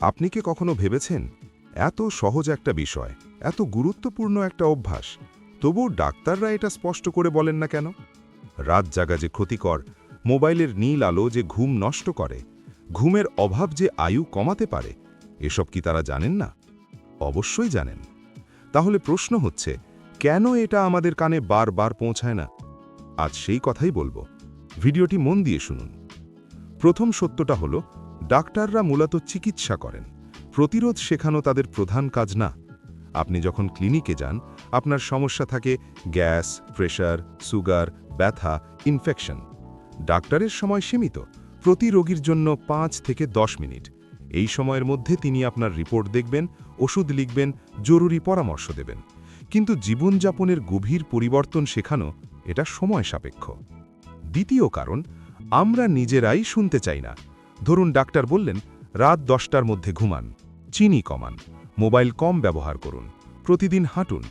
আপনি কি কখনো ভেবেছেন এত সহজ একটা বিষয়, এত গুরুত্বপূর্ণ একটা অভ্যাস, তবুও ডাক্তাররা এটা স্পষ্ট করে বলেন না কেন? রাত জাগা যে ক্ষতিকর, মোবাইলের নীল আলো যে ঘুম নষ্ট করে, ঘুমের অভাব যে আয়ু কমাতে পারে, এসব কি তারা জানেন না? অবশ্যই জানেন। তাহলে প্রশ্ন হচ্ছে, কেন এটা আমাদের কানে বারবার পৌঁছায় না? আজ সেই কথাই বলবো। ভিডিওটি মন দিয়ে শুনুন। প্রথম সত্যটা হলো, ডাক্তাররা মূলত চিকিৎসা করেন, প্রতিরোধ শেখানো তাদের প্রধান কাজ না। আপনি যখন ক্লিনিকে যান, আপনার সমস্যা থাকে গ্যাস, প্রেশার, সুগার, ব্যথা, ইনফেকশন। ডাক্তারের সময় সীমিত, প্রতি রোগীর জন্য 5 থেকে 10 মিনিট। এই সময়ের মধ্যে তিনি আপনার রিপোর্ট দেখবেন, ওষুধ লিখবেন, জরুরি পরামর্শ দেবেন। কিন্তু জীবনযাপনের গভীর পরিবর্তন শেখানো এটা সময় সাপেক্ষ। দ্বিতীয় কারণ, আমরা নিজেরাই শুনতে চাই না। ধরুন ডাক্তার বললেন, রাত 10টার মধ্যে ঘুমান, চিনি কমান, মোবাইল কম ব্যবহার করুন, প্রতিদিন হাঁটুন।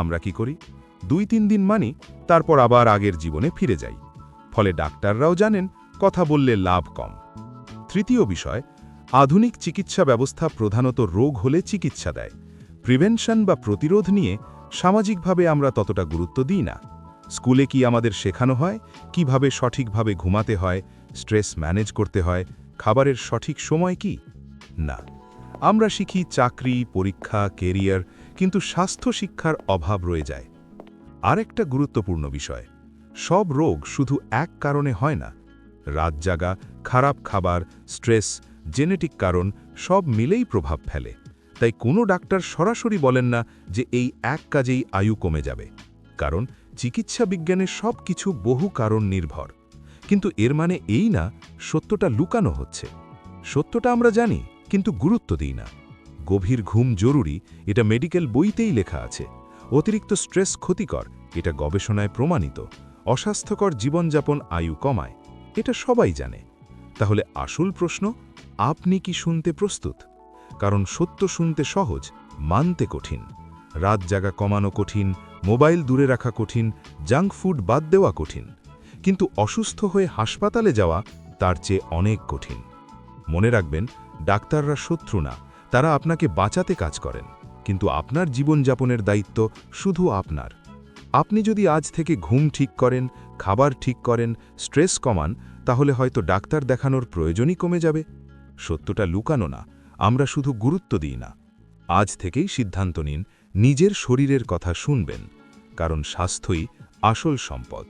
আমরা কি করি? 2-3 দিন মানি, তারপর আবার আগের জীবনে ফিরে যাই। ফলে ডাক্তাররাও জানেন কথা বললে লাভ কম। তৃতীয় বিষয়, আধুনিক চিকিৎসা ব্যবস্থা প্রধানত রোগ হলে চিকিৎসা দেয়। প্রিভেনশন বা প্রতিরোধ নিয়ে সামাজিকভাবে আমরা ততটা গুরুত্ব দিই না। স্কুলে কি আমাদের শেখানো হয় কিভাবে সঠিকভাবে ঘুমাতে হয়, স্ট্রেস ম্যানেজ করতে হয়, খাবারের সঠিক সময় কি? না, আমরা শিখি চাকরি, পরীক্ষা, কেরিয়ার, কিন্তু স্বাস্থ্য শিক্ষার অভাব রয়ে যায়। আরেকটা গুরুত্বপূর্ণ বিষয়, সব রোগ শুধু এক কারণে হয় না। রাত জাগা, খারাপ খাবার, স্ট্রেস, জেনেটিক কারণ সব মিলেই প্রভাব ফেলে। তাই কোনো ডাক্তার সরাসরি বলেন না যে এই এক কাজেই আয়ু কমে যাবে, কারণ চিকিৎসা বিজ্ঞানের সব কিছু বহু কারণ নির্ভর। কিন্তু এর মানে এই না সত্যটা লুকানো হচ্ছে। সত্যটা আমরা জানি, কিন্তু গুরুত্ব দিই না। গভীর ঘুম জরুরি, এটা মেডিকেল বইতেই লেখা আছে। অতিরিক্ত স্ট্রেস ক্ষতিকর, এটা গবেষণায় প্রমাণিত। অস্বাস্থ্যকর জীবনযাপন আয়ু কমায়, এটা সবাই জানে। তাহলে আসল প্রশ্ন, আপনি কি শুনতে প্রস্তুত? কারণ সত্য শুনতে সহজ, মানতে কঠিন। রাত জাগা কমানো কঠিন, মোবাইল দূরে রাখা কঠিন, জাঙ্ক ফুড বাদ দেওয়া কঠিন। কিন্তু অসুস্থ হয়ে হাসপাতালে যাওয়া তার চেয়ে অনেক কঠিন। মনে রাখবেন, ডাক্তাররা শত্রু না, তারা আপনাকে বাঁচাতে কাজ করেন। কিন্তু আপনার জীবনযাপনের দায়িত্ব শুধু আপনার। আপনি যদি আজ থেকে ঘুম ঠিক করেন, খাবার ঠিক করেন, স্ট্রেস কমান, তাহলে হয়তো ডাক্তার দেখানোর প্রয়োজনই কমে যাবে। সত্যটা লুকানো না, আমরা শুধু গুরুত্ব দিই না। আজ থেকেই সিদ্ধান্ত নিন, নিজের শরীরের কথা শুনবেন, কারণ স্বাস্থ্যই আসল সম্পদ।